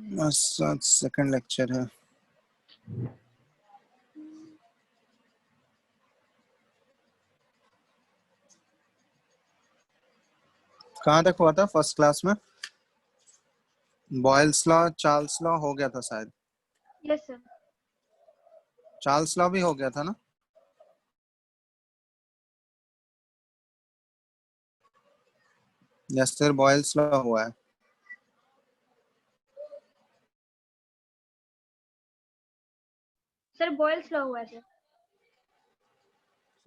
बस आज second lecture है। कहाँ तक हुआ था फर्स्ट क्लास में? बॉयल्स लॉ, चार्ल्स लॉ हो गया था शायद। Yes sir. चार्ल्स लॉ भी हो गया था ना? यस सर, बॉयल्स लॉ हुआ है। सर बॉयल्स लॉ हुआ है सर।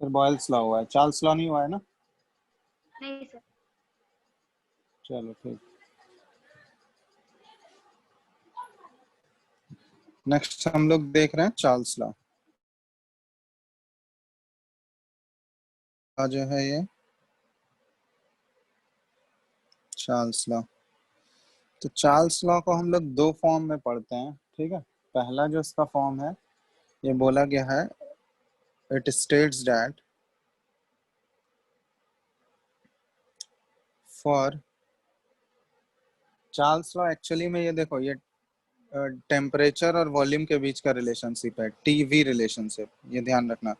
सर बॉयल्स लॉ हुआ है, चार्ल्स लॉ नहीं हुआ है ना? नहीं सर। चलो ठीक। नेक्स्ट हम लोग देख रहे हैं चार्ल्स लॉ। जो है ये चार्ल्स लॉ। तो चार्ल्स लॉ को हम लोग दो फॉर्म में पढ़ते हैं, ठीक है। पहला जो इसका फॉर्म है, ये बोला गया है, it states that for Charles law, actually में ये देखो, ये टेम्परेचर और वॉल्यूम के बीच का रिलेशनशिप है, टीवी रिलेशनशिप, ये ध्यान रखना।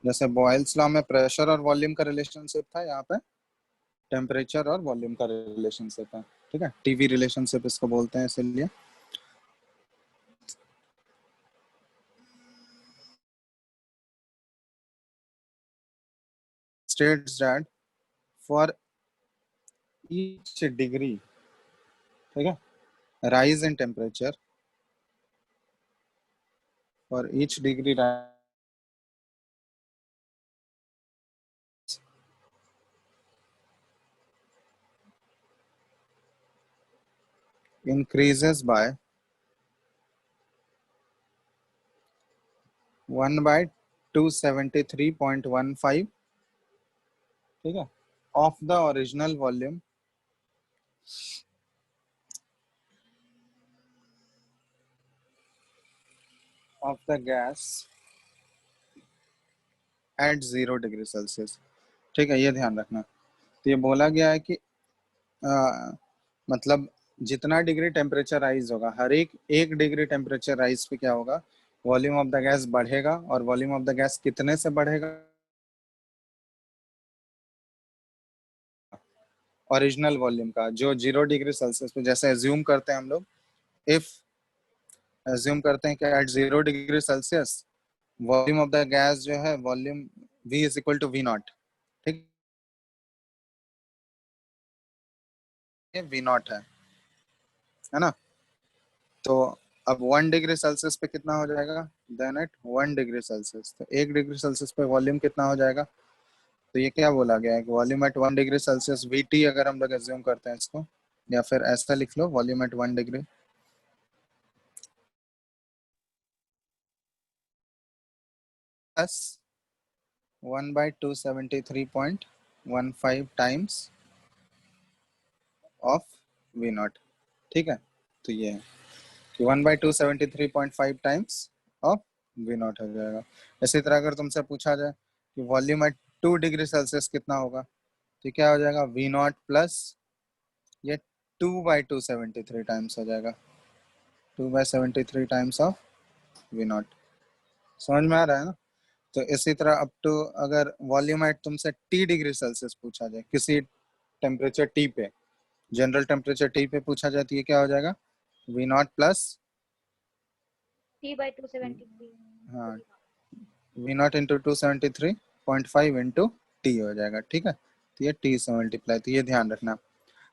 जैसे बॉयल्स लॉ में प्रेशर और वॉल्यूम का रिलेशनशिप था, यहाँ पे टेम्परेचर और वॉल्यूम का रिलेशनशिप है, ठीक है। टीवी रिलेशनशिप इसको बोलते हैं, इसलिए states that for each degree, ठीक है, rise in temperature, for each degree increases by 1 by 273.15, ठीक है, of the original volume of the gas at 0 degree Celsius, ठीक है, ये ध्यान रखना। तो ये बोला गया है कि मतलब जितना डिग्री टेम्परेचर राइज होगा, हर एक डिग्री टेम्परेचर राइज पे क्या होगा, वॉल्यूम ऑफ द गैस बढ़ेगा। और वॉल्यूम ऑफ द गैस कितने से बढ़ेगा? ओरिजिनल वॉल्यूम का, जो 0 डिग्री सेल्सियस पे, जैसे एज्यूम करते हैं हम लोग, इफ एज्यूम करते हैं कि at 0 degree Celsius volume of the gas जो है, volume V is equal to V not, ठीक है, V नॉट है ना। तो अब 1 डिग्री सेल्सियस पे कितना हो जाएगा? देन एट 1 डिग्री सेल्सियस, तो 1 डिग्री सेल्सियस पे वॉल्यूम कितना हो जाएगा? तो ये क्या बोला गया है कि volume at 1 degree Celsius VT, अगर हम लोग एज्यूम करते हैं इसको, या फिर ऐसा लिख लो, volume at 1 degree plus 1 by 273.15 times of V not, ठीक है। तो ये है कि 1 by 273.5 times of V naught हो जाएगा। इसी तरह अगर तुमसे पूछा जाए कि वॉल्यूम एट 2 डिग्री सेल्सियस कितना होगा, तो क्या हो जाएगा? V नॉट प्लस ये 2 by 273 टाइम्स हो जाएगा, 2 by 73 times of V not. समझ में आ रहा है ना? तो इसी तरह अप टू, अगर वॉल्यूम एट तुमसे T डिग्री सेल्सियस पूछा जाए, किसी टेम्परेचर T पे, जनरल टेम्परेचर T पे पूछा जाए, तो ये क्या हो जाएगा? V not plus T/273। हाँ, V not into 273.5 into T हो जाएगा, ठीक है। तो ये T से मल्टीप्लाई, तो ये ध्यान रखना।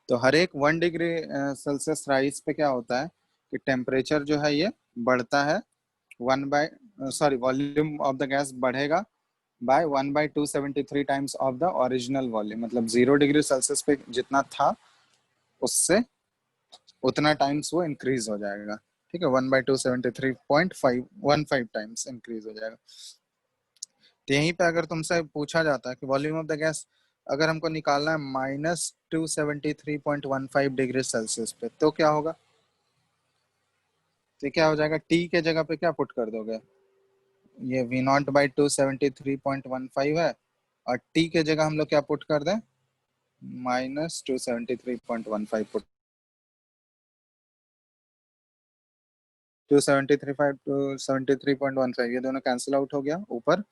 तो हर एक 1 डिग्री सेल्सियस राइज पे क्या होता है कि टेम्परेचर जो है ये बढ़ता है, 1 by sorry, volume of the gas बढ़ेगा by 1 by 273 times of the original volume, मतलब 0 डिग्री सेल्सियस पे जितना था उससे उतना टाइम्स वो इंक्रीज हो जाएगा, ठीक है। 1 by 273.515 टाइम्स इंक्रीज हो जाएगा। तो यहीं पे अगर तुमसे पूछा जाता है कि वॉल्यूम ऑफ द गैस अगर हमको निकालना है -273.15 डिग्री सेल्सियस पे, तो क्या होगा? तो क्या हो जाएगा? टी के जगह पे क्या पुट कर दोगे? ये V नॉट बाई 273.15 है, और टी के जगह हम लोग क्या पुट कर दें? -273.15 पुट 273.5 टू 73.15 ये दोनों कैंसिल आउट हो गया, ऊपर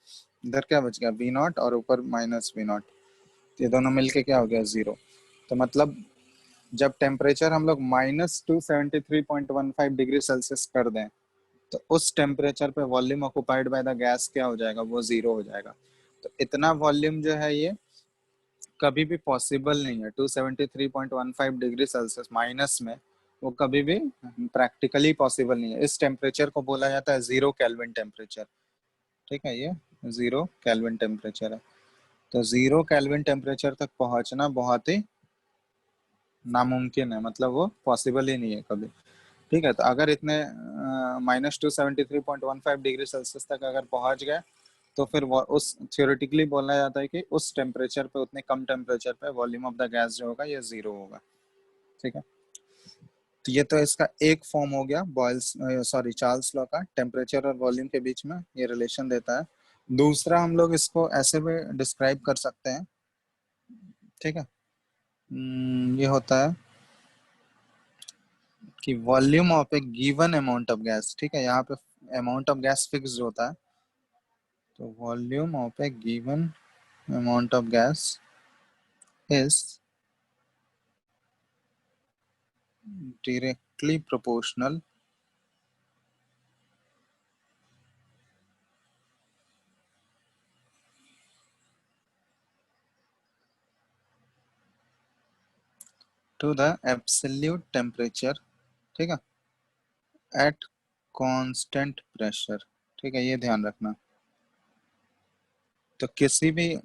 इधर क्या बच गया वी नॉट और ऊपर माइनस वी नॉट, ये दोनों मिलके क्या हो गया 0। तो मतलब जब टेम्परेचर हम लोग -273.15 डिग्री सेल्सियस कर दें तो उस टेम्परेचर पे volume occupied by the gas क्या हो जाएगा, वो 0 हो जाएगा। तो इतना वॉल्यूम जो है ये कभी भी पॉसिबल नहीं है 273.15 डिग्री सेल्सियस माइनस में, वो कभी भी प्रैक्टिकली पॉसिबल नहीं है। इस टेम्परेचर को बोला जाता है 0 केल्विन टेम्परेचर। ठीक है, ये 0 केल्विन टेम्परेचर है। तो 0 केल्विन टेम्परेचर तक पहुंचना बहुत ही नामुमकिन है, मतलब वो पॉसिबल ही नहीं है कभी। ठीक है, तो अगर इतने -273.15 डिग्री सेल्सियस तक अगर पहुंच गए तो फिर उस थियोरेटिकली बोला जाता है कि उस टेम्परेचर पे, उतने कम टेम्परेचर पे वॉल्यूम ऑफ द गैस जो होगा ये 0 होगा। ठीक है, तो ये तो इसका एक फॉर्म हो गया बॉयल्स चार्ल्स लॉ का, टेम्परेचर और वॉल्यूम के बीच में ये रिलेशन देता है। दूसरा हम लोग इसको ऐसे भी डिस्क्राइब कर सकते हैं। ठीक है, ये होता है कि volume of A given amount of gas. ठीक है, यहाँ पे अमाउंट ऑफ गैस फिक्स्ड होता है, तो volume of A given amount of gas is directly proportional to the absolute temperature। ठीक है, at constant pressure। ठीक है, ये ध्यान रखना। तो किसी भी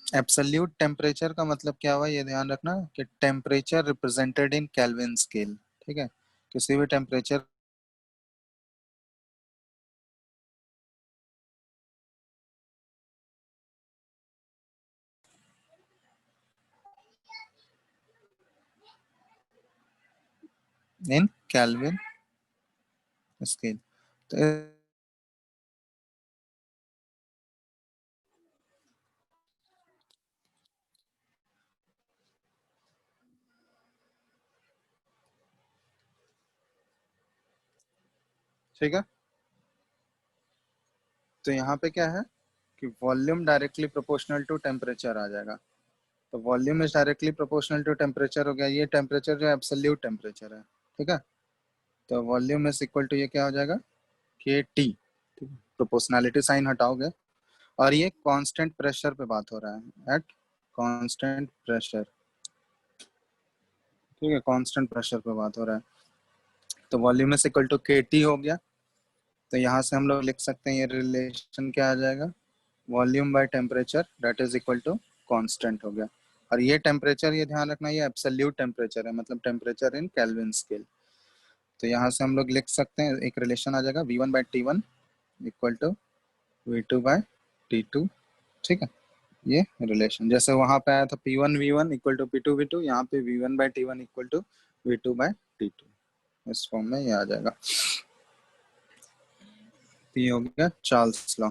एब्सोल्यूट टेम्परेचर का मतलब क्या हुआ, ये ध्यान रखना कि temperature represented in kelvin scale. ठीक है, किसी भी टेम्परेचर इन केल्विन स्केल। तो ठीक है, तो यहाँ पे क्या है कि volume directly proportional to temperature आ जाएगा। तो volume is directly proportional to temperature हो गया, ये टेम्परेचर जो एब्सोल्यूट टेम्परेचर है। ठीक है, तो वॉल्यूम इज इक्वल टू ये क्या हो जाएगा के टी। प्रोपोर्शनैलिटी साइन हटाओगे, और ये कांस्टेंट प्रेशर पे बात हो रहा है, एट कांस्टेंट प्रेशर। ठीक है, कांस्टेंट प्रेशर पे बात हो रहा है, तो वॉल्यूम इज इक्वल टू के टी हो गया। तो यहाँ से हम लोग लिख सकते हैं ये रिलेशन क्या आ जाएगा, volume by temperature that is equal to constant हो गया। और ये टेम्परेचर, ये ध्यान रखना, ये एब्सोल्यूट टेम्परेचर है, मतलब टेम्परेचर इन केल्विन स्केल। तो यहाँ से हम लोग लिख सकते हैं एक रिलेशन आ जाएगा V1/T1 इक्वल टू V2/T2। ठीक है, ये रिलेशन जैसे वहां पे आया था P1V1 इक्वल टू P2V2, यहाँ पे V1/T1 इक्वल टू V2/T2, इस फॉर्म में ये आ जाएगा। ये हो गया चार्ल्स लॉ।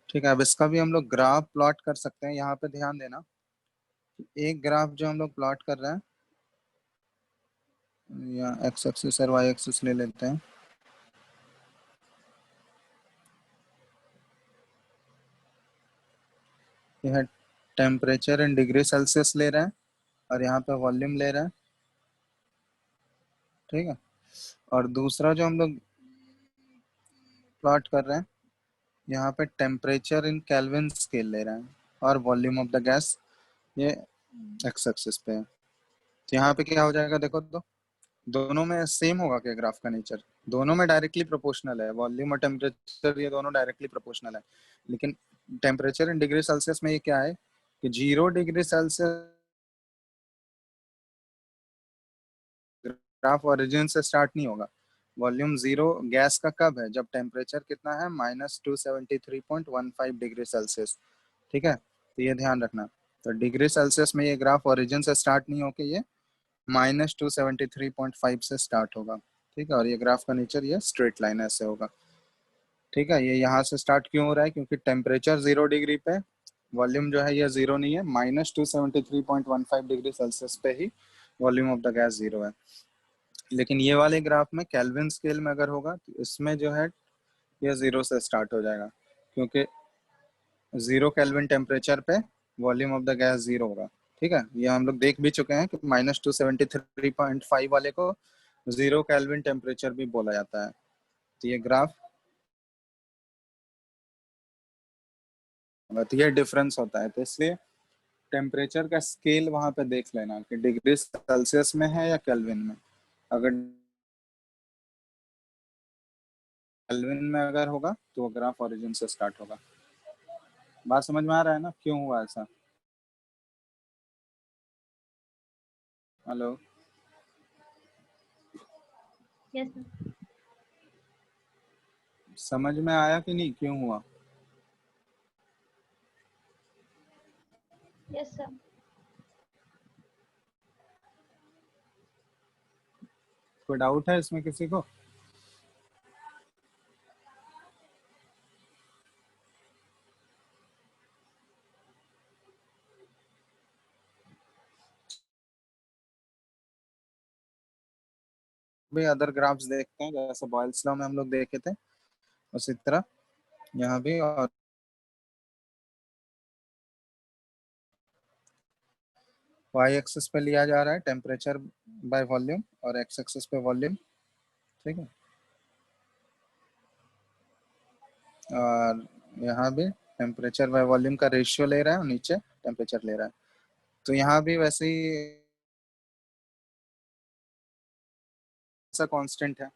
ठीक है, अब इसका भी हम लोग ग्राफ प्लॉट कर सकते हैं। यहाँ पे ध्यान देना, एक ग्राफ जो हम लोग प्लॉट कर रहे हैं, या एक्स एक्सिस और वाई एक्सिस ले लेते हैं। यह है टेम्परेचर इन डिग्री सेल्सियस ले रहे हैं, और यहाँ पे वॉल्यूम ले रहे हैं। ठीक है, और दूसरा जो हम लोग प्लॉट कर रहे हैं, यहाँ पे टेम्परेचर इन केल्विन स्केल ले रहे हैं, और वॉल्यूम ऑफ द गैस ये एक्स एक्सिस पे है। तो यहाँ पे क्या हो जाएगा देखो, तो दोनों में सेम होगा क्या ग्राफ का नेचर, दोनों में डायरेक्टली प्रोपोर्शनल है, वॉल्यूम और टेम्परेचर ये दोनों डायरेक्टली प्रोपोर्शनल है। लेकिन टेम्परेचर इन डिग्री सेल्सियस में ये क्या है कि 0 डिग्री सेल्सियस ग्राफ ओरिजिन से स्टार्ट नहीं होगा। वॉल्यूम 0 गैस का कब है, जब टेम्परेचर कितना है -273.15 डिग्री सेल्सियस। ठीक है, तो ये ध्यान रखना। तो डिग्री सेल्सियस में ये ग्राफ ओरिजिन से स्टार्ट नहीं होके ये -273.5 से स्टार्ट होगा। ठीक है, और ये ग्राफ का नेचर ये स्ट्रेट लाइन ऐसे होगा। ठीक है, ये यहाँ से स्टार्ट क्यों हो रहा है, क्योंकि टेम्परेचर 0 डिग्री पे वॉल्यूम जो है ये जीरो नहीं है, -273.15 डिग्री सेल्सियस पे ही volume of the gas zero है। लेकिन ये वाले ग्राफ में केल्विन स्केल में अगर होगा तो इसमें जो है ये जीरो से स्टार्ट हो जाएगा, क्योंकि जीरो केल्विन टेम्परेचर पे volume of the gas zero होगा। ठीक है, ये हम लोग देख भी चुके हैं कि -273.5 वाले को जीरो केल्विन टेम्परेचर भी बोला जाता है। तो ये ग्राफ, तो ये डिफरेंस होता है, तो इसलिए टेम्परेचर का स्केल वहां पे देख लेना कि डिग्री सेल्सियस में है या केल्विन में। अगर केल्विन में अगर होगा तो ग्राफ ओरिजिन से स्टार्ट होगा। बात समझ में आ रहा है ना, क्यों हुआ ऐसा? Hello, yes sir. समझ में आया कि नहीं, क्यों हुआ? Yes sir. कोई डाउट है इसमें किसी को? भी अदर ग्राफ्स देखते हैं, जैसे बॉयल्स लॉ में हम लोग देखे थे उसी तरह यहाँ भी। और वाई एक्सिस पे लिया जा रहा है टेम्परेचर बाय वॉल्यूम और एक्स एक्सिस पे वॉल्यूम। ठीक है, और यहाँ भी टेम्परेचर बाय वॉल्यूम का रेशियो ले रहा है और नीचे टेम्परेचर ले रहा है। तो यहाँ भी वैसे ही ऐसा कांस्टेंट है,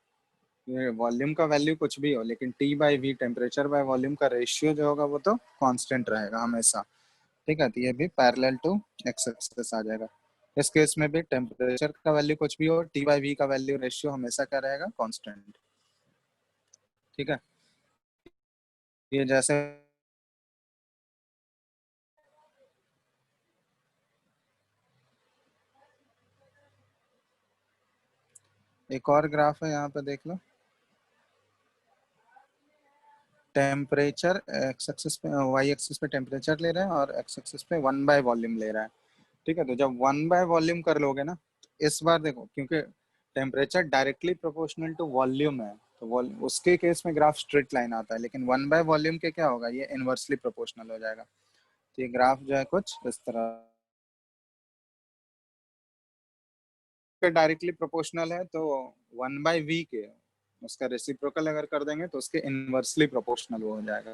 ये वॉल्यूम का वैल्यू कुछ भी हो, लेकिन T by V temperature by volume का रेशियो जो होगा वो तो कांस्टेंट रहेगा हमेशा। ठीक है, तो ये भी पैरेलल टू एक्स एक्सिस आ जाएगा। इस केस में भी टेम्परेचर का वैल्यू कुछ भी हो, टी बाई वी का वैल्यू रेशियो हमेशा क्या रहेगा, कांस्टेंट। ठीक है, ये जैसे एक और ग्राफ है, यहाँ पे देख लो। टेम्परेचर एक्स एक्सिस पे, वाई एक्सिस पे टेम्परेचर ले रहे हैं और एक्स एक्सिस पे 1/वॉल्यूम ले रहा है। ठीक है, तो जब 1/वॉल्यूम कर लोगे ना, तो इस बार देखो, क्योंकि temperature directly proportional to volume है, तो उसके केस में ग्राफ स्ट्रेट लाइन आता है, लेकिन 1/वॉल्यूम के क्या होगा, ये इनवर्सली प्रोपोर्शनल हो जाएगा। तो ये ग्राफ जो है कुछ इस तरह के डायरेक्टली प्रोपोर्शनल है, तो 1/v के उसका रेसिप्रोकल अगर कर देंगे तो उसके इनवर्सली प्रोपोर्शनल वो हो जाएगा।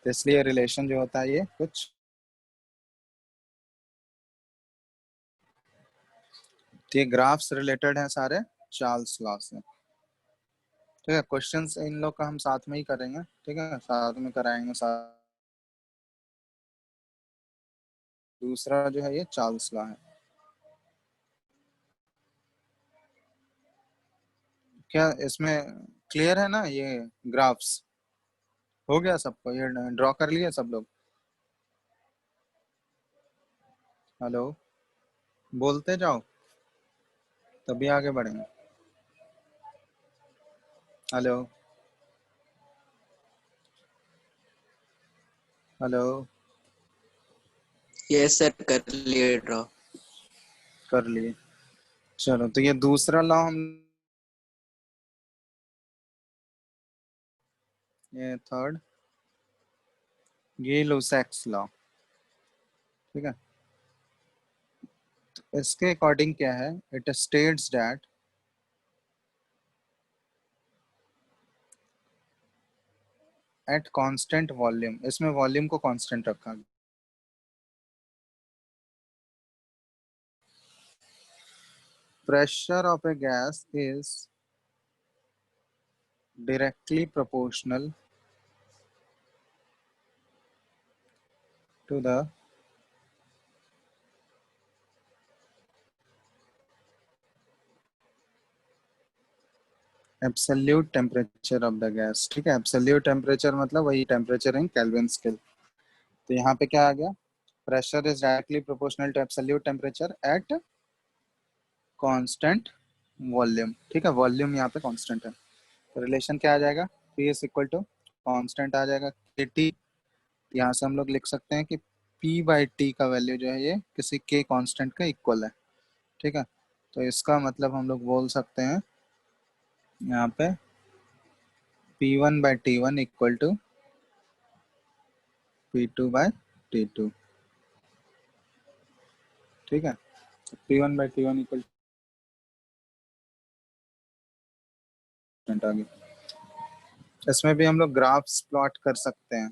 तो इसलिए रिलेशन जो होता है ये कुछ, तो ये ग्राफ्स रिलेटेड हैं सारे चार्ल्स लॉ से। ठीक है, क्वेश्चंस इन लोग का हम साथ में ही करेंगे। ठीक है, साथ में कराएंगे साथ। दूसरा जो है ये चार्ल्स लॉ है। क्या इसमें क्लियर है ना ये ग्राफ्स? हो गया सबको, ये ड्रॉ कर लिया सब लोग? हेलो, बोलते जाओ तभी आगे बढ़ेंगे। हेलो, हेलो, यस सर, कर लिए ड्रॉ। कर लिए। चलो, तो ये दूसरा लॉ हम, ये थर्ड, ये लुसेक्स लॉ। ठीक है, तो इसके अकॉर्डिंग क्या है, it states that at constant volume, इसमें वॉल्यूम को कांस्टेंट रखा गया, pressure of a gas is directly proportional to the absolute temperature of the gas. ठीक है, एब्सोल्यूट टेम्परेचर मतलब वही टेम्परेचर इन केल्विन स्केल। तो यहाँ पे क्या आ गया, pressure is directly proportional to absolute temperature at constant volume. ठीक है, वॉल्यूम यहाँ पे कांस्टेंट है, तो रिलेशन क्या आ जाएगा, P is equal to constant आ जाएगा KT। यहाँ से हम लोग लिख सकते हैं कि p बाई टी का वैल्यू जो है ये किसी k कांस्टेंट का इक्वल है, ठीक है। तो इसका मतलब हम लोग बोल सकते हैं यहाँ पे p1 by t1 equal to p2 by t2, ठीक है। तो p1 बाई t1 इक्वल आ गया। इसमें भी हम लोग ग्राफ्स प्लॉट कर सकते हैं,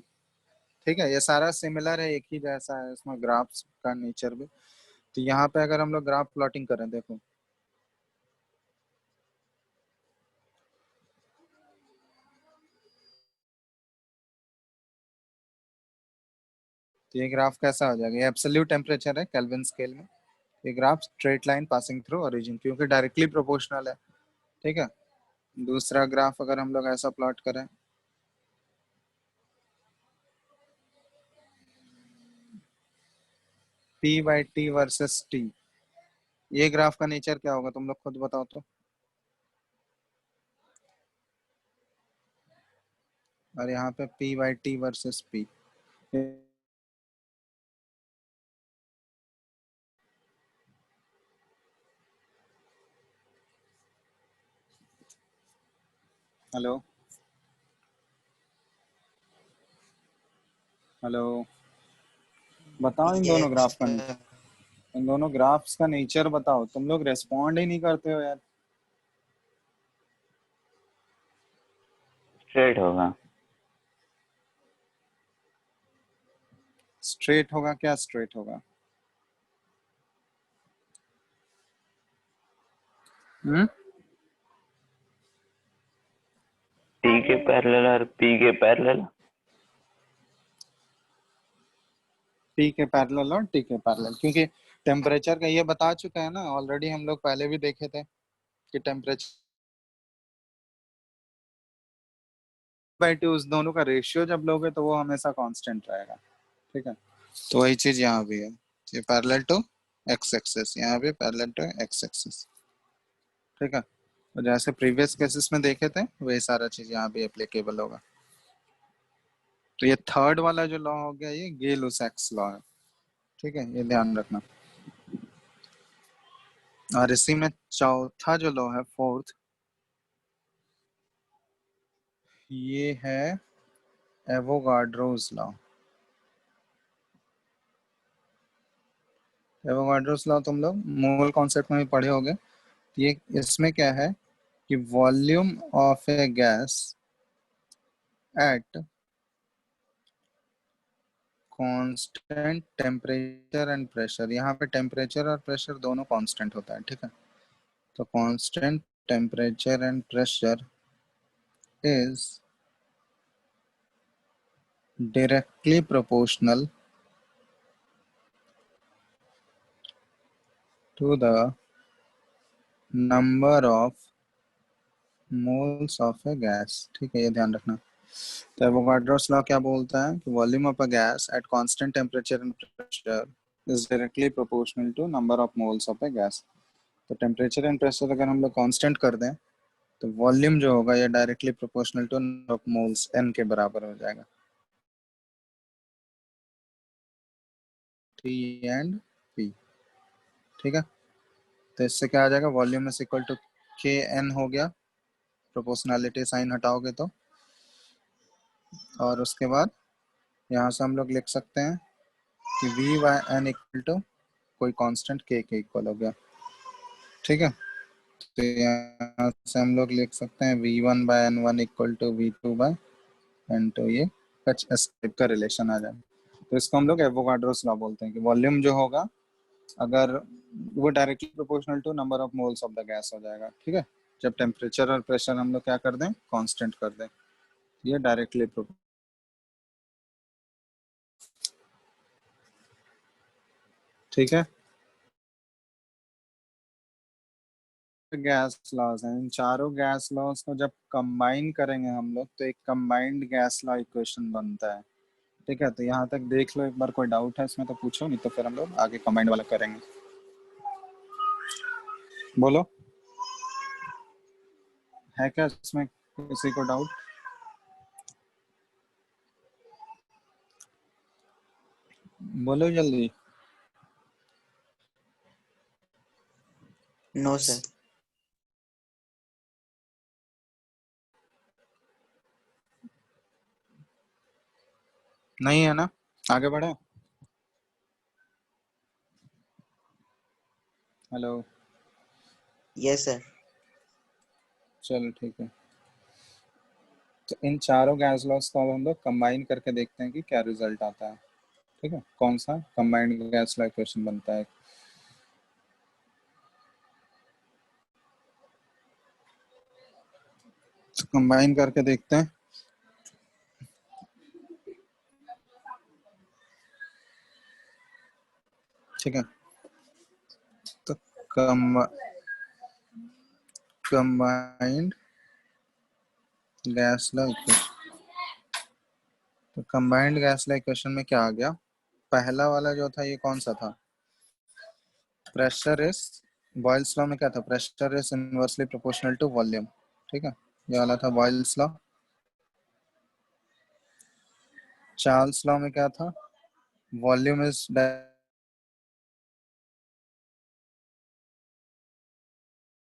ठीक है। ये सारा सिमिलर है, एक ही जैसा है, इसमें ग्राफ्स का नेचर भी। तो यहाँ पे अगर हम लोग ग्राफ प्लॉटिंग करें, देखो तो ये ग्राफ कैसा हो जाएगा, ये एब्सोल्यूट टेम्परेचर है केल्विन स्केल में। ये graph straight line passing through origin, क्योंकि डायरेक्टली प्रोपोर्शनल है, ठीक है। दूसरा ग्राफ अगर हम लोग ऐसा प्लॉट करें, p by T versus T, ये ग्राफ का नेचर क्या होगा तुम लोग खुद बताओ तो। और यहाँ पे p by T versus p, hello hello, बताओ इन दोनों ग्राफ का, Yes, इन दोनों ग्राफ्स का नेचर बताओ। तुम लोग रेस्पॉन्ड ही नहीं करते हो यार। स्ट्रेट होगा। स्ट्रेट होगा, क्या स्ट्रेट होगा? हम्म, टी के पैरेलल और पी के पैरेलल। p के पैरेलल और t के पैरेलल, क्योंकि टेम्परेचर का ये बता चुका है ना ऑलरेडी, हम लोग पहले भी देखे थे कि टेम्परेचर बाई टी उस दोनों का रेशियो जब लोगे तो वो हमेशा कांस्टेंट रहेगा, ठीक है। तो वही चीज यहाँ भी है, ये पैरेलल टू एक्स एक्सिस, यहाँ भी पैरेलल टू एक्स एक्सिस, ठीक है। तो जैसे प्रीवियस केसेस में देखे थे वही सारा चीज यहाँ भी एप्लीकेबल होगा। तो ये थर्ड वाला जो लॉ हो गया ये गे लुसाक्स लॉ है, ठीक है, ये ध्यान रखना। और इसी में चौथा जो लॉ है, फोर्थ, ये है एवोगाड्रोस लॉ। एवोगाड्रोस लॉ तुम लोग मोल कॉन्सेप्ट में भी पढ़े होगे। ये इसमें क्या है कि volume of a gas at constant temperature and pressure, यहाँ पे टेम्परेचर और प्रेशर दोनों कांस्टेंट होता है, ठीक है। तो constant temperature and pressure is directly proportional to the number of moles of a gas, ठीक है, ये ध्यान रखना। तो एवोगाड्रोस लॉ क्या बोलता है कि volume of a gas at constant temperature and pressure is directly proportional to number of moles of a gas. तो टेम्परेचर एंड प्रेशर अगर हम लोग कांस्टेंट कर दें तो वॉल्यूम जो होगा ये directly proportional to number of moles n के बराबर हो जाएगा, T एंड P, ठीक है। तो इससे क्या आ जाएगा, वॉल्यूम इज इक्वल टू के एन हो गया, प्रोपोर्शनैलिटी साइन हटाओगे तो। और उसके बाद यहाँ से हम लोग लिख सकते हैं कि V by N equal to कोई कांस्टेंट के इक्वल हो गया, ठीक है। तो यहाँ से हम लोग लिख सकते हैं V one by N one equal to V two by N two, ये कुछ इस टाइप का रिलेशन आ जाए। तो इसको हम लोग एवोगाड्रोस लॉ बोलते हैं कि वॉल्यूम जो होगा अगर वो directly proportional to number of moles of the gas हो जाएगा, ठीक है। जब टेम्परेचर और प्रेशर हम लोग क्या कर दें, कांस्टेंट कर दें, ये डायरेक्टली, ठीक है। गैस लॉज हैं, इन चारों गैस लॉज को जब कंबाइन करेंगे हम लोग तो एक कंबाइंड गैस लॉ इक्वेशन बनता है, ठीक है। तो यहाँ तक देख लो एक बार, कोई डाउट है इसमें तो पूछो, नहीं तो फिर हम लोग आगे कंबाइंड वाला करेंगे। बोलो, है क्या इसमें किसी को डाउट? बोलो जल्दी। No sir. नहीं है ना, आगे बढ़े। हेलो। Yes sir. चलो ठीक है, तो इन चारों गैस लॉस को अब हम लोग कंबाइन करके देखते हैं कि क्या रिजल्ट आता है। ठीक है, कौन सा कंबाइंड गैस लॉ इक्वेशन बनता है। कंबाइन करके देखते हैं। ठीक है, तो कंबाइंड गैस लॉ इक्वेशन, तो कंबाइंड गैस लॉ इक्वेशन में क्या आ गया। पहला वाला जो था ये कौन सा था, प्रेशर इज, बॉयल्स लॉ में क्या था, pressure is inversely proportional to volume. ठीक है, ये वाला था बॉयल्स लॉ। चार्ल्स लॉ में क्या था, volume is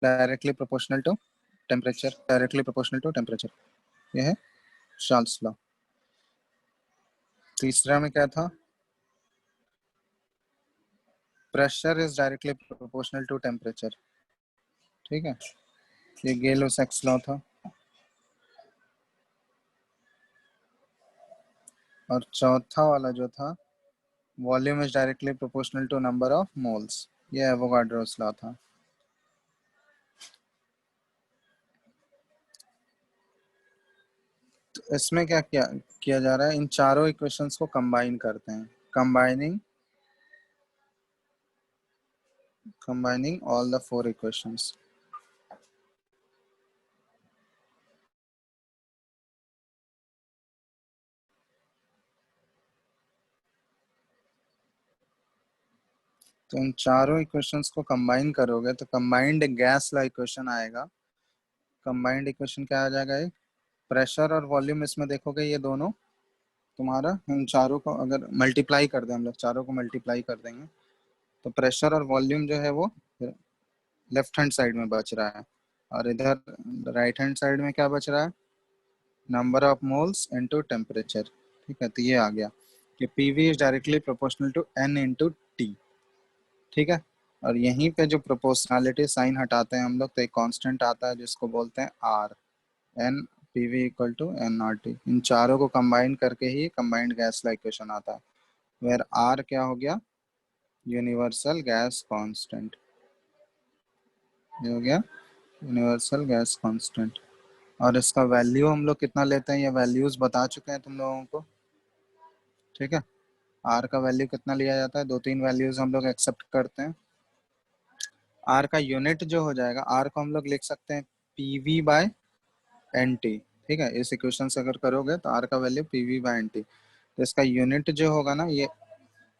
directly proportional to temperature, directly proportional to temperature, ये है चार्ल्स लॉ। तीसरा में क्या था, pressure is directly proportional to temperature. ठीक है, ये गेलो-सैक्स लॉ था। और चौथा वाला जो था, volume is directly proportional to number of moles, ये एवोगाड्रोस लॉ था। तो इसमें क्या किया किया जा रहा है, इन चारों इक्वेशंस को कंबाइन करते हैं, combining all the four equations. तो इन चारों इक्वेशंस को कंबाइन करोगे तो कंबाइंड गैस लॉ इक्वेशन आएगा। कंबाइंड इक्वेशन क्या आ जाएगा, एक प्रेशर और वॉल्यूम, इसमें देखोगे ये दोनों तुम्हारा, इन चारों को अगर मल्टीप्लाई कर दें, हम लोग चारों को मल्टीप्लाई कर देंगे तो प्रेशर और वॉल्यूम जो है वो लेफ्ट हैंड साइड में बच रहा है, और इधर राइट हैंड साइड में क्या बच रहा है, number of moles into temperature. ठीक है, तो ये आ गया कि PV is directly proportional to N into T. ठीक है, और यहीं पे जो प्रोपोर्शनलिटी साइन हटाते हैं हम लोग तो एक कांस्टेंट आता है जिसको बोलते हैं R, N PV equal to N R T. इन चारों को कंबाइन करके ही कंबाइंड गैस का इक्वेशन आता है, वेयर आर क्या हो गया, यूनिवर्सल गैस कांस्टेंट, ये हो गया यूनिवर्सल गैस कांस्टेंट। और इसका वैल्यू हम लोग कितना लेते हैं, ये वैल्यूज बता चुके हैं तुम लोगों को। ठीक है, आर का वैल्यू कितना लिया जाता है, दो तीन वैल्यूज हम लोग एक्सेप्ट करते हैं। आर का यूनिट जो हो जाएगा, आर को हम लोग लिख सकते हैं पीवी बाय एन टी। ठीक है, इस इक्वेशन से अगर करोगे तो आर का value PV by N T, तो इसका यूनिट जो होगा ना, ये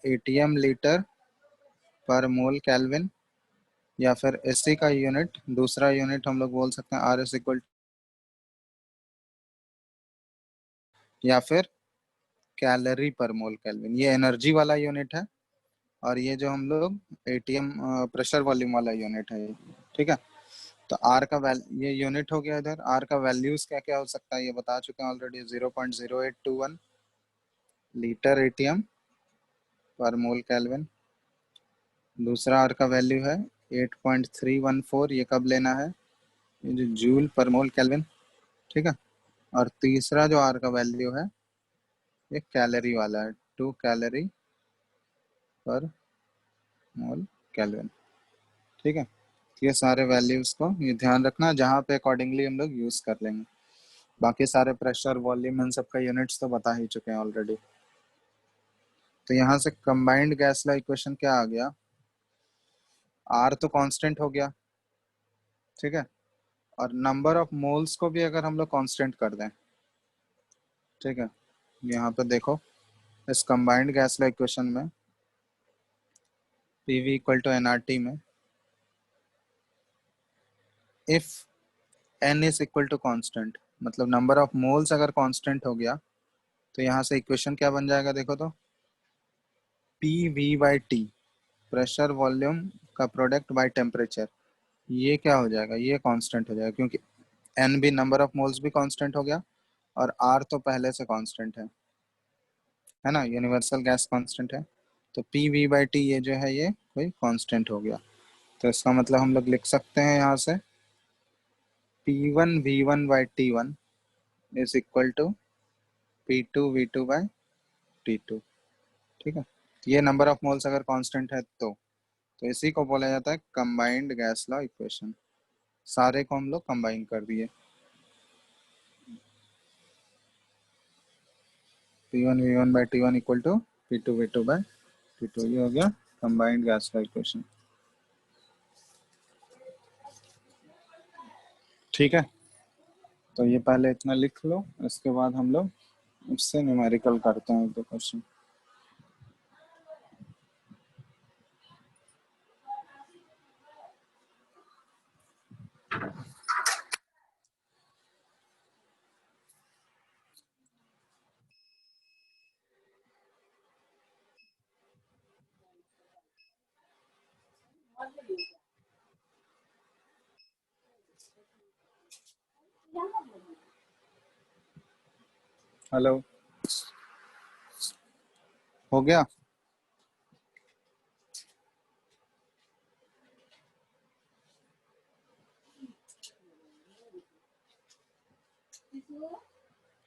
एटीएम लीटर पर मोल केल्विन, या फिर एससी का यूनिट, दूसरा यूनिट हम लोग बोल सकते हैं आर इज इक्वल, या फिर कैलोरी पर मोल केल्विन, ये एनर्जी वाला यूनिट है। और ये जो हम लोग एटीएम प्रेशर वॉल्यूम वाला यूनिट है ये। ठीक है, तो आर का वैल्यू, ये यूनिट हो गया। इधर आर का वैल्यूज क्या क्या हो सकता है ये बता चुके हैं ऑलरेडी, 0.0821 लीटर एटीएम पर मोल केल्विन। दूसरा आर का वैल्यू है 8.314, ये कब लेना है, ये जो जूल पर मोल केल्विन। ठीक है, और तीसरा जो आर का वैल्यू है ये कैलोरी वाला है, 2 कैलोरी पर मोल केल्विन। ठीक है, तो ये सारे वैल्यूज को ये ध्यान रखना, जहाँ पे अकॉर्डिंगली हम लोग यूज कर लेंगे। बाकी सारे प्रेशर वॉल्यूम इन सबका यूनिट्स तो बता ही चुके हैं ऑलरेडी। तो यहाँ से कंबाइंड गैस ला इक्वेशन क्या आ गया, आर तो कांस्टेंट हो गया। ठीक है, और नंबर ऑफ मोल्स को भी अगर हम लोग कांस्टेंट कर दें, ठीक है, यहाँ पे देखो इस कंबाइंड गैस ला इक्वेशन में पीवी इक्वल टू एनआरटी में if N is equal to constant, मतलब नंबर ऑफ मोल्स अगर कांस्टेंट हो गया, तो यहाँ से इक्वेशन क्या बन जाएगा देखो तो, P V by T, pressure volume का प्रोडक्ट बाय टेम्परेचर, ये क्या हो जाएगा, ये कांस्टेंट हो जाएगा क्योंकि एन भी नंबर ऑफ मोल्स भी कांस्टेंट हो गया और आर तो पहले से कांस्टेंट है ना, यूनिवर्सल गैस कांस्टेंट है। तो पी वी बाई टी ये जो है ये कोई कांस्टेंट हो गया। तो इसका मतलब हम लोग लिख सकते हैं यहाँ से P one V one by T one is equal to P two V two by T two. ठीक है, ये नंबर ऑफ मोल्स अगर कांस्टेंट है तो इसी को बोला जाता है कंबाइंड गैस लॉ इक्वेशन। सारे को हम लोग कंबाइन कर दिए, P one V one by T one equal to P two V two by T two, ये हो गया कंबाइंड गैस लॉ इक्वेशन। ठीक है, तो ये पहले इतना लिख लो, इसके बाद हम लोग इससे न्यूमेरिकल करते हैं दो क्वेश्चन। हेलो, हो गया?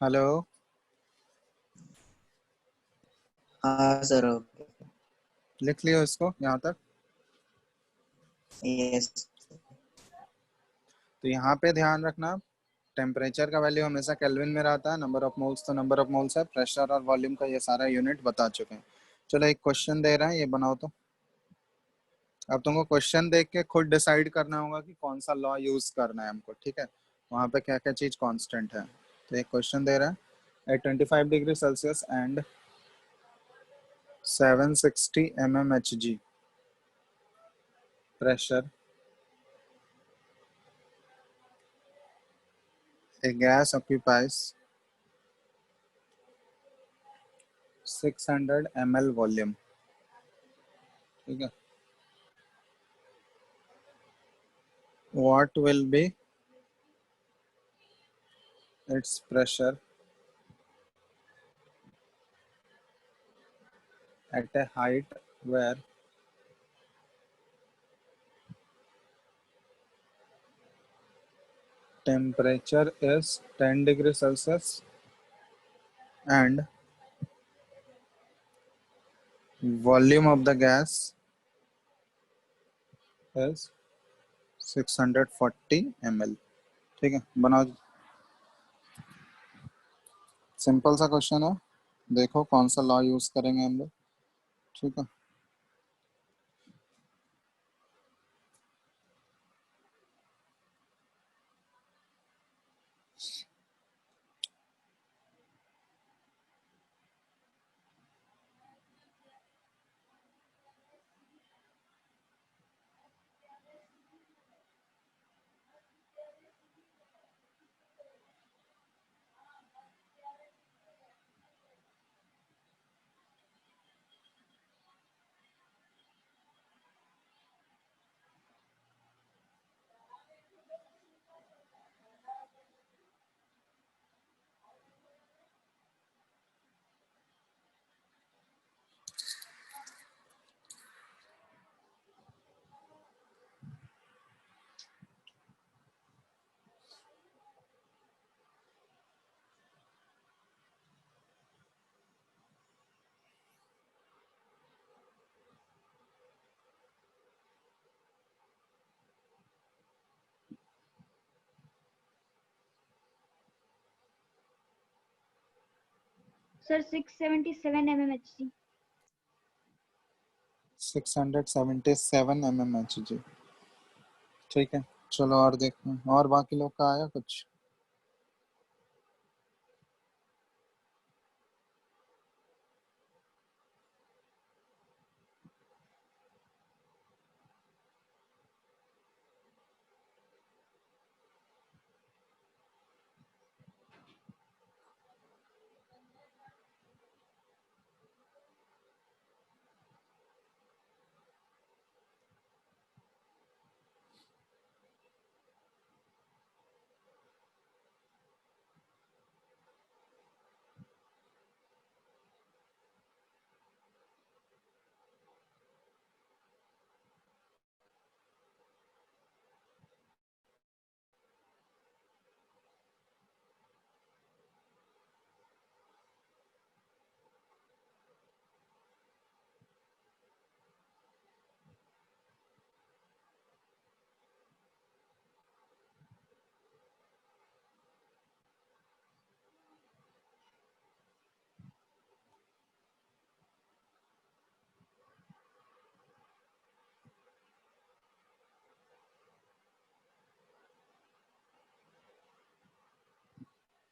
हेलो, हाँ सर, ओके। लिख लियो इसको यहाँ तक। यस। तो यहाँ पे ध्यान रखना, टेम्परेचर का वैल्यू हमेशा केल्विन में रहता है, नंबर ऑफ मोल्स तो नंबर ऑफ मोल्स है, प्रेशर और वॉल्यूम का ये सारा यूनिट बता चुके हैं। चलो एक क्वेश्चन दे रहे हैं, ये बनाओ। तो अब तुमको क्वेश्चन देख के खुद डिसाइड करना होगा कि कौन सा लॉ यूज करना है हमको। ठीक है, वहाँ पे क्या क्या चीज कांस्टेंट है। तो एक क्वेश्चन दे रहा है, at 25 degree Celsius and 760 mmHg pressure, a gas occupies 600 ml volume। ठीक है, what will be its pressure at a height where temperature is 10 degree Celsius and volume of the gas is 640 ml। ठीक है, बनाओ। Simple सा question है, देखो कौन सा लॉ यूज करेंगे हम लोग। ठीक है, Sir, 677 mmHg. 677 mmHg। ठीक है, चलो और देखते हैं, और बाकी लोग का आया कुछ?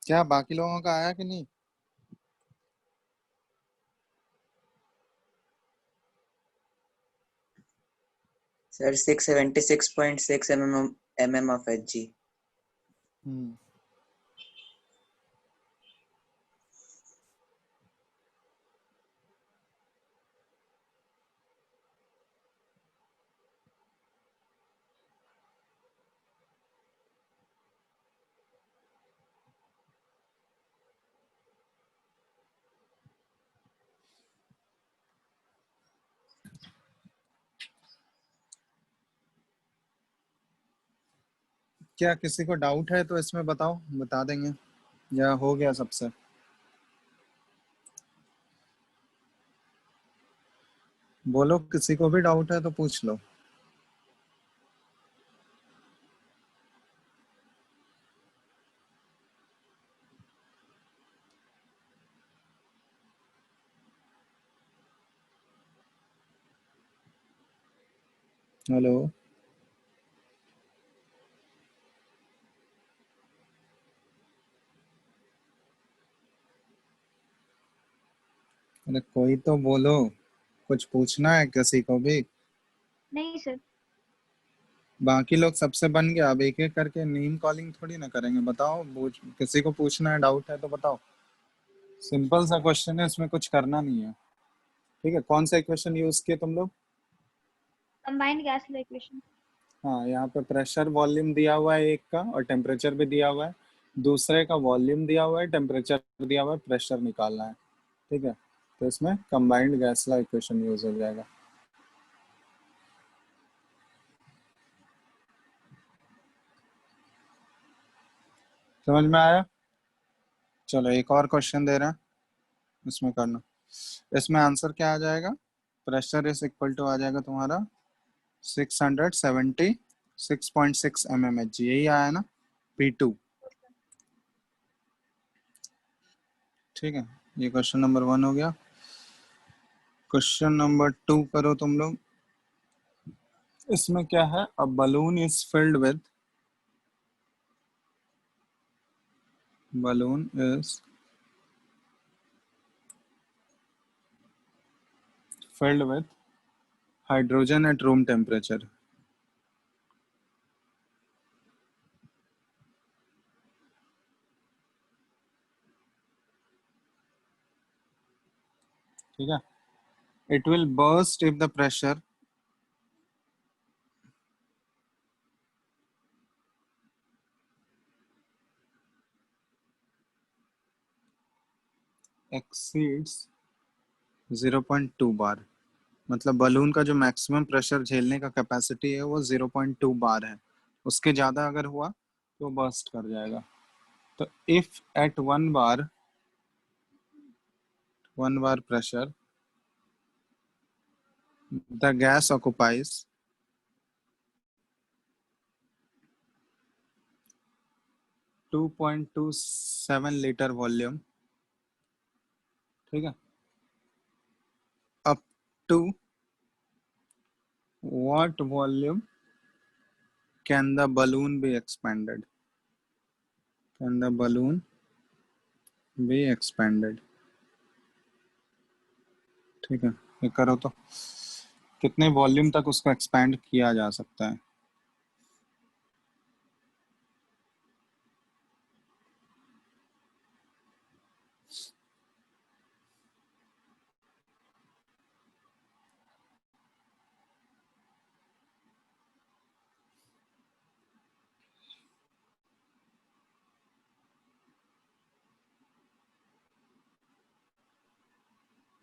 क्या बाकी लोगों का आया कि नहीं? Sir 676.6 mm of Hg. हम्म क्या किसी को डाउट है तो इसमें बताओ, बता देंगे, या हो गया सबसे? बोलो, किसी को भी डाउट है तो पूछ लो। हेलो। अरे कोई तो बोलो, कुछ पूछना है किसी को भी। नहीं सर। बाकी लोग सबसे बन गया, अब एक एक करके नेम कॉलिंग थोड़ी ना करेंगे। बताओ, किसी को पूछना है, डाउट है तो बताओ। सिंपल सा क्वेश्चन है, इसमें कुछ करना नहीं है। ठीक है, कौन सा इक्वेशन यूज किए तुम लोग? कंबाइंड गैस लो इक्वेशन। हाँ, यहाँ पे प्रेशर वॉल्यूम दिया हुआ है एक का, और टेम्परेचर भी दिया हुआ है। दूसरे का वॉल्यूम दिया हुआ है, टेम्परेचर दिया हुआ है, प्रेशर निकालना है। ठीक है, तो इसमें combined gas law equation use हो जाएगा। समझ में आया? चलो एक और क्वेश्चन दे रहे हैं, इसमें करना। इसमें आंसर क्या आ जाएगा? प्रेशर इज इक्वल टू आ जाएगा तुम्हारा 676.6 यही आया ना, P2। ठीक है, ये क्वेश्चन नंबर 1 हो गया। क्वेश्चन नंबर 2 करो तुम लोग। इसमें क्या है? A balloon is filled with hydrogen at room temperature। ठीक है, it will burst if the pressure exceeds 0.2 बार। मतलब बलून का जो मैक्सिमम प्रेशर झेलने का कैपेसिटी है वो 0.2 बार है। उसके ज्यादा अगर हुआ तो बर्स्ट कर जाएगा। तो if at 1 bar pressure the gas occupies 2.27 liter volume, ठीक है, up to what volume can the balloon be expanded? Can the balloon be expanded? ठीक है, ये करो तो कितने वॉल्यूम तक उसको एक्सपैंड किया जा सकता है?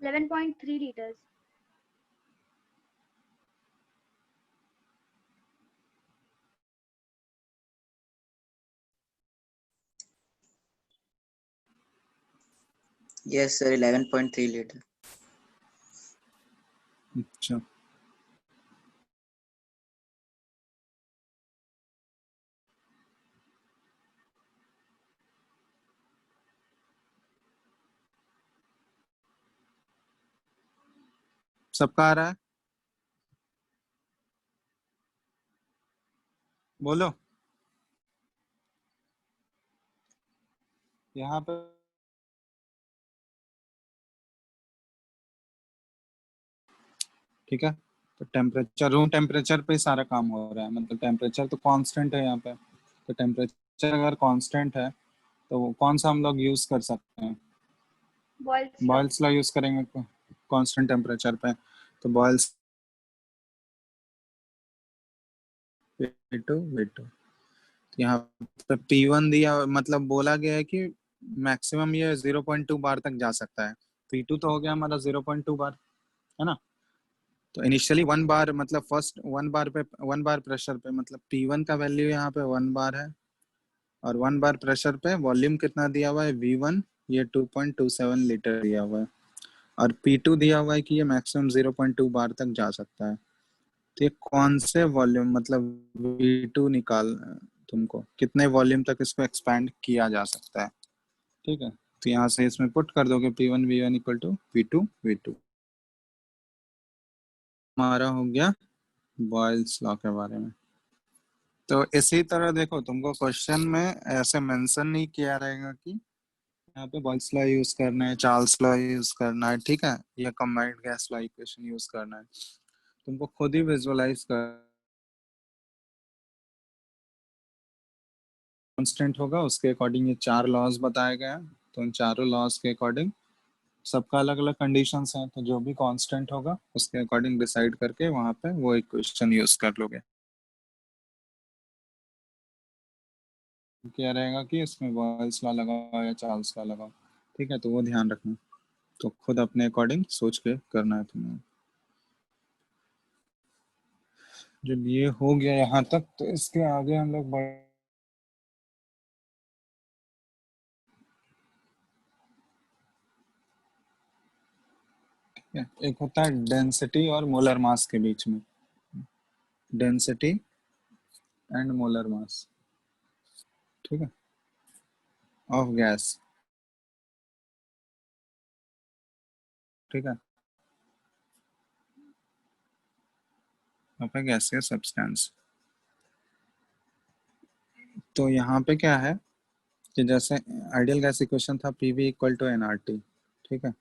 Eleven point three litres. Yes, sir. 11.3 liter. अच्छा, सबका आ रहा है? बोलो। यहाँ पे ठीक है, तो टेम्परेचर, रूम टेम्परेचर पे सारा काम हो रहा है, मतलब टेम्परेचर तो कांस्टेंट है यहाँ पे, तो टेम्परेचर अगर कांस्टेंट है तो वो कौन सा हम लोग यूज कर सकते हैं? Boyle's law. Boyle's law use करेंगे कांस्टेंट टेम्परेचर पे, तो बॉयल्स V2 यहाँ पे P1 दिया, मतलब बोला गया है कि मैक्सिमम ये 0.2 बार तक जा सकता है। P2 तो हो गया हमारा 0.2 बार, है ना। तो इनिशियली 1 बार, मतलब फर्स्ट 1 बार पे 1 बार प्रेशर पे, मतलब P1 का वैल्यू यहाँ पे 1 बार है, और 1 बार प्रेशर पे वॉल्यूम कितना दिया हुआ है V1, ये 2.27 लीटर दिया हुआ है, और P2 दिया हुआ है कि ये मैक्सिमम 0.2 बार तक जा सकता है। तो ये कौन से वॉल्यूम, मतलब V2 निकाल, तुमको कितने वॉल्यूम तक इसको एक्सपैंड किया जा सकता है, ठीक है। तो यहाँ से इसमें पुट कर दोगे P1 V1 equal to P2 V2, हमारा हो गया बॉयल्स लॉ के बारे में। तो इसी तरह देखो, तुमको क्वेश्चन में ऐसे मेंशन नहीं किया रहेगा कि यहाँ पे बॉयल्स लॉ यूज करना है, चार्ल्स लॉ यूज करना है, ठीक है, या combined gas law equation use करना है। तुमको खुद ही विजुअलाइज कर, कांस्टेंट होगा उसके अकॉर्डिंग ये 4 लॉज बताए गए हैं, तो उन चारों लॉज के अकॉर्डिंग सबका अलग अलग कंडीशंस हैं, तो जो भी कांस्टेंट होगा उसके अकॉर्डिंग डिसाइड करके वहां पे वो इक्वेशन यूज कर लोगे। क्या रहेगा कि इसमें बॉयल्स लॉ लगाओ या चार्ल्स लॉ लगाओ, ठीक है, तो वो ध्यान रखना, तो खुद अपने अकॉर्डिंग सोच के करना है तुम्हें। जब ये हो गया यहाँ तक, तो इसके आगे हम लोग बढ़, ठीक है, एक होता है डेंसिटी और मोलर मास के बीच में, डेंसिटी एंड मोलर मास, ठीक है, ऑफ गैस, ठीक है, ऑफ ए गैसियस सब्सटेंस। तो यहाँ पे क्या है कि जैसे आइडियल गैस इक्वेशन था पीवी इक्वल टू एनआरटी, ठीक है,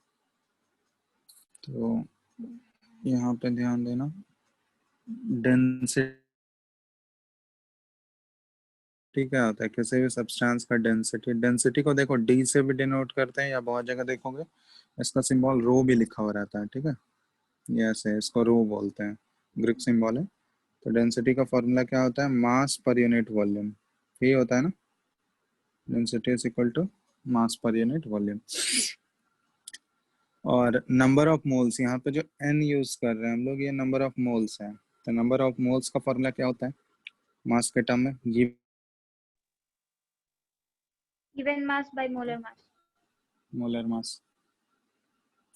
तो यहाँ पे ध्यान देना, डेंसिटी क्या होता है, किसी भी सब्सटेंस का डेंसिटी, डेंसिटी को देखो डी से भी डिनोट करते हैं, या बहुत जगह देखोगे इसका सिंबल रो भी लिखा हुआ रहता है, ठीक है, ये ऐसे इसको रो बोलते हैं, ग्रीक सिंबल है। तो डेंसिटी का फॉर्मूला क्या होता है, मास पर यूनिट वॉल्यूम, यही होता है ना, density is equal to mass per unit volume. और नंबर ऑफ मोल्स, यहाँ पे जो एन यूज कर रहे हैं हम लोग, ये नंबर ऑफ मोल्स है, तो नंबर ऑफ मोल्स का फॉर्मूला क्या होता है मास के टर्म में, given mass by molar mass. Molar mass,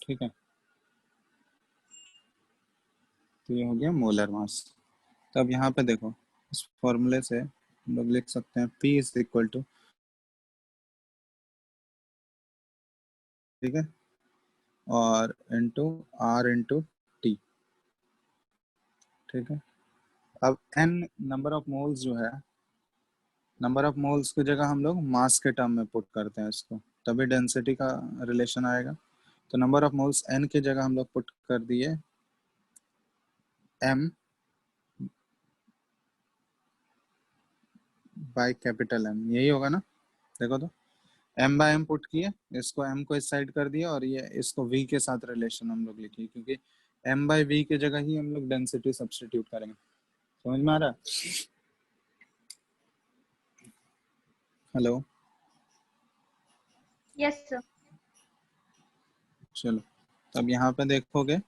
ठीक है, तो ये हो गया मोलर मास। तो अब यहाँ पे देखो, इस फॉर्मूले से हम लोग लिख सकते हैं P इज इक्वल टू, ठीक है, और इंटू R इंटू टी, ठीक है। अब n नंबर ऑफ मोल्स जो है, नंबर ऑफ मोल्स की जगह हम लोग मास के टर्म में पुट करते हैं इसको, तभी डेंसिटी का रिलेशन आएगा। तो नंबर ऑफ मोल्स n की जगह हम लोग पुट कर दिए m बाय कैपिटल M, यही होगा ना, देखो तो m बाय m पुट किए, इसको m को इस साइड कर दिया, और ये इसको v के साथ रिलेशन हम लोग लिखिए, क्योंकि m बाय v की जगह ही हम लोग डेंसिटी सब्स्टिट्यूट करेंगे। समझ में आ रहा है? Hello, yes sir. चलो, तब यहाँ पे देखोगे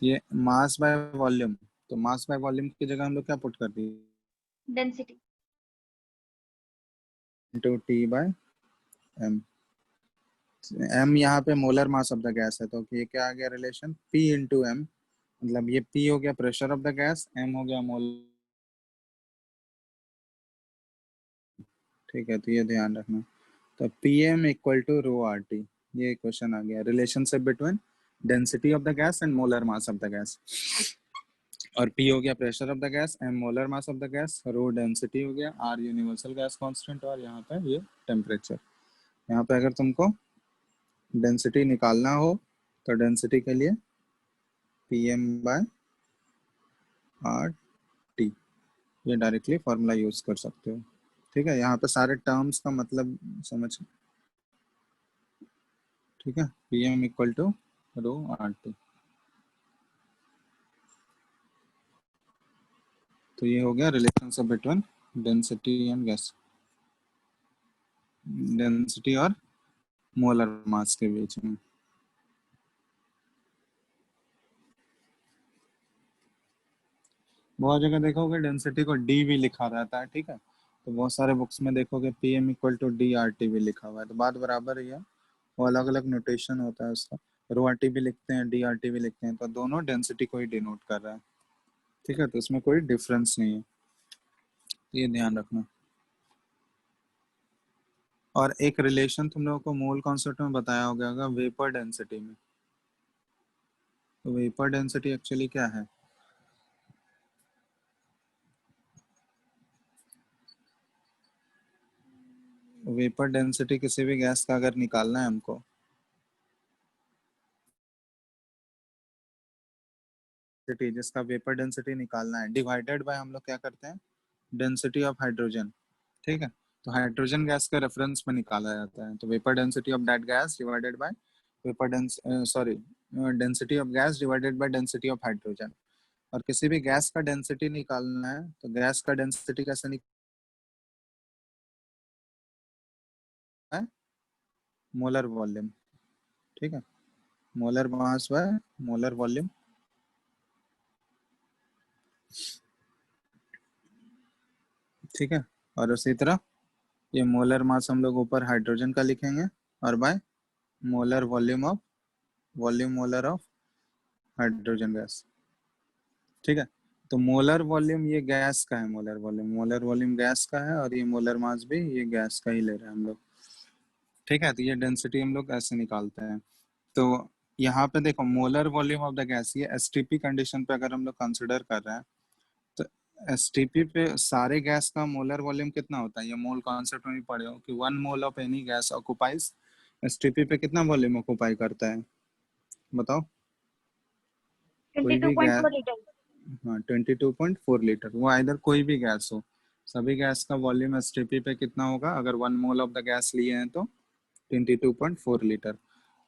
ये मास बाय वॉल्यूम, तो मास बाय वॉल्यूम की जगह हम लोग क्या पुट कर दिए, density. Into T by M. M यहाँ पे molar mass of the gas है, तो ये क्या आ गया रिलेशन, P इंटू एम, मतलब ये P हो गया pressure of the gas, M हो गया मोल, ठीक है, तो ये ध्यान रखना। तो PM equal to rho R T, ये क्वेश्चन आ गया, relationship between density of the gas and molar mass of the gas. और P हो गया pressure of the gas, M molar mass of the gas, rho density हो गया, R universal gas constant, और यहाँ पे ये टेम्परेचर। यहाँ पे अगर तुमको डेंसिटी निकालना हो तो डेंसिटी के लिए PM/RT ये डायरेक्टली फॉर्मूला यूज कर सकते हो। ठीक है, यहाँ पे सारे टर्म्स का मतलब समझ, ठीक है। PM=ρRT। तो ये हो गया relationship between density and gas, density और मोलर मास के बीच में। बहुत जगह देखोगे डेंसिटी को डी भी लिखा रहता है, ठीक है। तो बहुत सारे बुक्स में देखोगे PM=DRT भी लिखा हुआ है, तो बात बराबर ही है। वो अलग अलग नोटेशन होता है उसका, ρRT भी लिखते हैं, DRT भी लिखते हैं, तो दोनों डेंसिटी को ही डिनोट कर रहा है, ठीक है। तो इसमें कोई डिफरेंस नहीं है, तो ये ध्यान रखना। और एक रिलेशन तुम लोगों को मोल कॉन्सेप्ट में बताया होगा वेपर डेंसिटी में। तो वेपर डेंसिटी एक्चुअली क्या है? वेपर डेंसिटी किसी भी गैस का अगर निकालना है हमको, जिसका वेपर डेंसिटी निकालना है, डिवाइडेड बाय हम लोग क्या करते हैं, डेंसिटी ऑफ हाइड्रोजन, ठीक है। तो हाइड्रोजन गैस के रेफरेंस में निकाला जाता है, तो vapour density of that gas divided by vapour density of gas divided by density of hydrogen. और किसी भी गैस का डेंसिटी निकालना है तो गैस का डेंसिटी कैसे निकालना है, मोलर वॉल्यूम, ठीक है। Molar mass by molar volume, ठीक है। और उसी तरह ये मोलर मास हम लोग ऊपर हाइड्रोजन का लिखेंगे और by molar volume molar of hydrogen gas, ठीक है। तो मोलर वॉल्यूम ये गैस का है, मोलर वॉल्यूम गैस का है, और ये मोलर मास भी ये गैस का ही ले रहे हैं हम लोग, ठीक है। तो ये डेंसिटी हम लोग ऐसे निकालते हैं। तो यहाँ पे देखो molar volume of the gas, ये एसटीपी कंडीशन पे अगर हम लोग कंसिडर कर रहे हैं, तो एसटीपी पे सारे गैस का मोलर वॉल्यूम कितना होता है, ये मोल कॉन्सेप्ट में भी पढ़े हो कि 1 mole of any gas occupies, STP पे कितना वॉल्यूम ऑक्युपाई करता है, बताओ। कोई भी गैस, 22.4 लीटर। हाँ 22.4 लीटर, वो आइदर कोई भी गैस हो, सभी गैस का वॉल्यूम एसटीपी पे कितना होगा, अगर 1 मोल ऑफ द गैस लिए हैं तो 22.4 लीटर।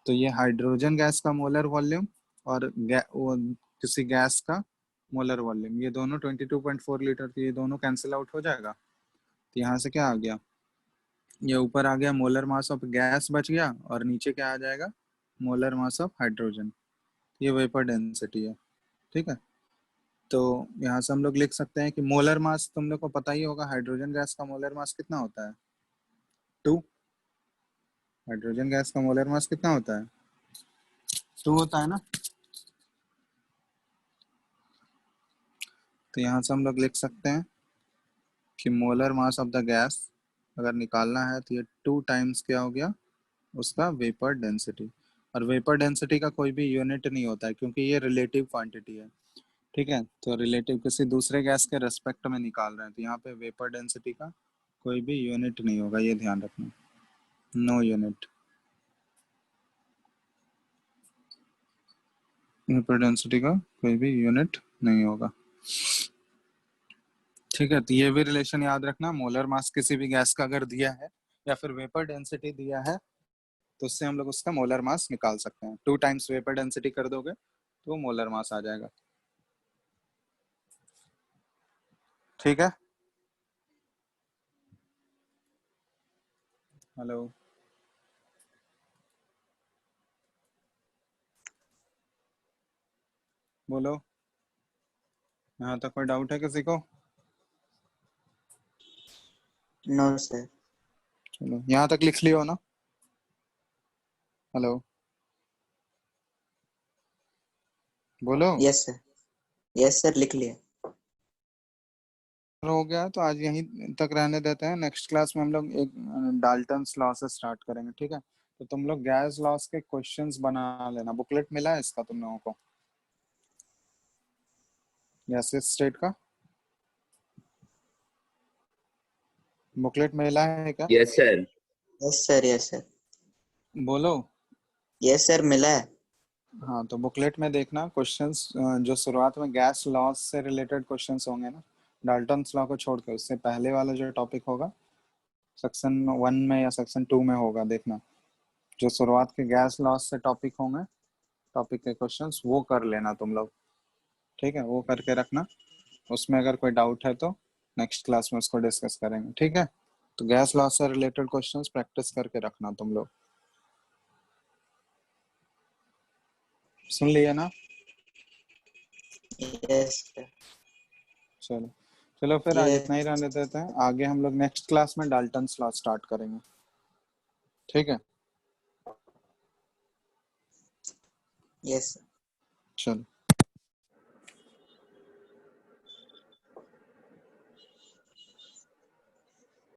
तो ये हाइड्रोजन गैस का मोलर वॉल्यूम और किसी गैस का मोलर वॉल्यूम, ये दोनों 22.4 लीटर, तो ये दोनों कैंसिल आउट हो जाएगा। तो यहाँ से क्या आ गया, ये ऊपर आ गया मोलर मास ऑफ गैस बच गया, और नीचे क्या आ जाएगा, मोलर मास ऑफ हाइड्रोजन। ये वेपर डेंसिटी है, ठीक है। तो यहाँ से हम लोग लिख सकते हैं कि मोलर मास तुम लोग को पता ही होगा, हाइड्रोजन गैस का मोलर मास कितना होता है, 2। हाइड्रोजन गैस का मोलर मास कितना होता है, 2 होता है ना। तो यहाँ से हम लोग लिख सकते हैं कि molar mass of the gas अगर निकालना है तो ये 2 टाइम्स क्या हो गया, उसका वेपर डेंसिटी। और वेपर डेंसिटी का कोई भी यूनिट नहीं होता है, क्योंकि ये रिलेटिव क्वांटिटी है, ठीक है। तो रिलेटिव किसी दूसरे गैस के रेस्पेक्ट में निकाल रहे हैं, तो यहाँ पे वेपर डेंसिटी का कोई भी यूनिट नहीं होगा, ये ध्यान रखना, नो यूनिट, वेपर डेंसिटी का कोई भी यूनिट नहीं होगा, ठीक है। तो ये भी रिलेशन याद रखना, मोलर मास किसी भी गैस का अगर दिया है या फिर वेपर डेंसिटी दिया है, तो उससे हम लोग उसका मोलर मास निकाल सकते हैं। 2 टाइम्स वेपर डेंसिटी कर दोगे तो मोलर मास आ जाएगा, ठीक है। हेलो, बोलो, यहाँ तक कोई डाउट है किसी को? No sir. चलो यहाँ तक लिख लियो ना। हेलो, बोलो। यस सर, यस सर, लिख लिया। हो गया तो आज यहीं तक रहने देते हैं, नेक्स्ट क्लास में हम लोग एक डाल्टन्स लॉ से स्टार्ट करेंगे, ठीक है। तो तुम लोग गैस लॉस के क्वेश्चंस बना लेना, बुकलेट मिला है इसका तुम लोगों को, गैसेस स्टेट का बुकलेट मिला है क्या? Yes sir. Yes sir, yes sir, बोलो। यस सर, मिला है। हाँ, तो बुकलेट में देखना क्वेश्चंस जो शुरुआत में गैस लॉस से रिलेटेड क्वेश्चंस होंगे ना, डाल्टन्स लॉ को छोड़कर उससे पहले वाला जो टॉपिक होगा सेक्शन 1 में या सेक्शन 2 में होगा, देखना जो शुरुआत के गैस लॉस से टॉपिक होंगे, टॉपिक के क्वेश्चंस वो कर लेना तुम लोग, ठीक है, वो करके रखना। उसमें अगर कोई डाउट है तो नेक्स्ट क्लास में उसको डिस्कस करेंगे, ठीक है। तो गैस लॉस से रिलेटेड क्वेश्चंस प्रैक्टिस करके रखना तुम लोग, सुन लिया ना? Yes sir. चलो चलो फिर आज ये इतना ही रहने देते हैं, आगे हम लोग नेक्स्ट क्लास में डाल्टन्स लॉ स्टार्ट करेंगे, ठीक है। Yes sir. चलो।